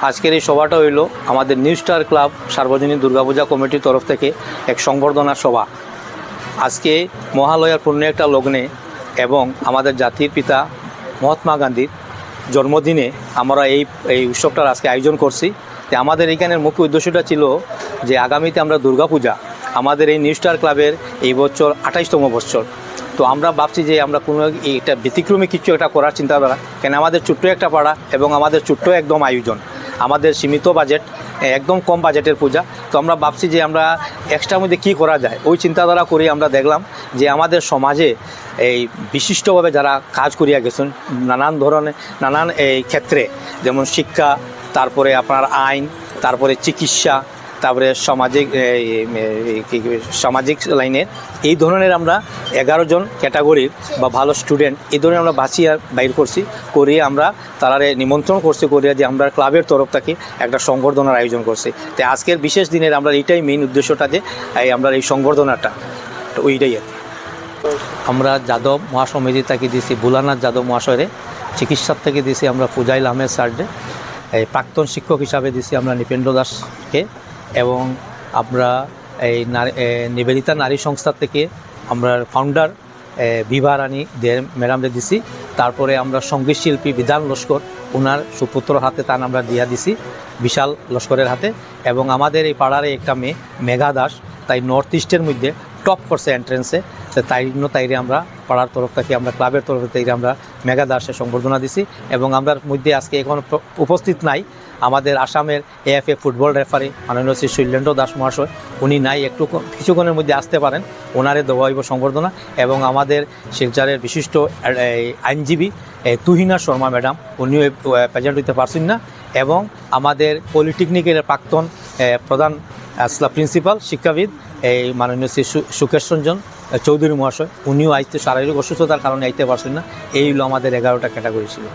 আজকের এই সভাটা হইল আমাদের নিউ স্টার ক্লাব সার্বজনীন দুর্গাপূজা কমিটির তরফ থেকে এক সংবর্ধনা সভা। আজকে মহালয়ার পূর্ণ একটা লগ্নে এবং আমাদের জাতির পিতা মহাত্মা গান্ধীর জন্মদিনে আমরা এই উৎসবটার আজকে আয়োজন করছি। তো আমাদের এইখানের মুখ্য উদ্দেশ্যটা ছিল যে আগামীতে আমরা দুর্গাপূজা, আমাদের এই নিউ স্টার ক্লাবের এই বছর 28তম বছর। তো আমরা ভাবছি যে আমরা কোনো এটা ব্যতিক্রমী কিছু একটা করার চিন্তাধারা, কেন আমাদের ছোট্ট একটা পাড়া এবং আমাদের ছোট্ট একদম আয়োজন, আমাদের সীমিত বাজেট, একদম কম বাজেটের পূজা। তো আমরা ভাবছি যে আমরা এক্সট্রার মধ্যে কী করা যায়, ওই চিন্তাধারা করে আমরা দেখলাম যে আমাদের সমাজে এই বিশিষ্টভাবে যারা কাজ করিয়া গেছেন নানান ধরনের নানান এই ক্ষেত্রে, যেমন শিক্ষা, তারপরে আপনার আইন, তারপরে চিকিৎসা, তারপরে সামাজিক লাইনের, এই ধরনের আমরা 11 জন ক্যাটাগরির বা ভালো স্টুডেন্ট এই ধরনের আমরা বাছিয়ে বাইর করছি, করিয়ে আমরা তারারে নিমন্ত্রণ করছি, করিয়া যে আমরা ক্লাবের তরফ থেকে একটা সংবর্ধনার আয়োজন করছি। তো আজকের বিশেষ দিনের আমরা এইটাই মেইন উদ্দেশ্যটা, যে আমরা এই সংবর্ধনাটা ওইটাই আর কি। আমরা যাদব মহাসমিতি থেকে দিয়েছি ভোলানাথ যাদব মহাশয়রে, চিকিৎসার থেকে দিয়েছি আমরা ফুজাইল আহমেদ স্যারকে, এই প্রাক্তন শিক্ষক হিসাবে দিয়েছি আমরা নৃপেন্দ্র দাসকে, এবং আমরা এই নিবেদিতা নারী সংস্থা থেকে আমরা ফাউন্ডার বিভা রানী ম্যাডামরে দিছি। তারপরে আমরা সঙ্গীত শিল্পী বিধান লস্কর, ওনার সুপুত্র হাতে তান আমরা দিয়া দিছি, বিশাল লস্করের হাতে। এবং আমাদের এই পাড়ারে একটা মেয়ে মেঘা দাস, তাই নর্থ ইস্টের মধ্যে টপ করছে এন্ট্রেন্সে, তাইরে আমরা পাড়ার তরফ থেকে, আমরা ক্লাবের তরফ থেকে আমরা মেঘা দাসের সংবর্ধনা দিছি। এবং আমরা মধ্যে আজকে এখন উপস্থিত নাই আমাদের আসামের AFA ফুটবল রেফারি মাননীয় শ্রী শৈলেন্দ্র দাস মহাশয়, উনি নাই, একটু কিছুক্ষণের মধ্যে আসতে পারেন, ওনারে দেওয়া হইব সংবর্ধনা। এবং আমাদের শিলচরের বিশিষ্ট আইনজীবী তুহিনা শর্মা ম্যাডাম, উনিও প্রেজেন্ট হইতে পারছেন না। এবং আমাদের পলিটেকনিকের প্রাক্তন প্রধান প্রিন্সিপাল শিক্ষাবিদ এই মাননীয় শ্রী সুকেশ রঞ্জন চৌধুরী মহাশয়, উনিও আইতে শারীরিক অসুস্থতার কারণে আইতে পারছেন না। এই হলো আমাদের 11টা ক্যাটাগরি ছিল।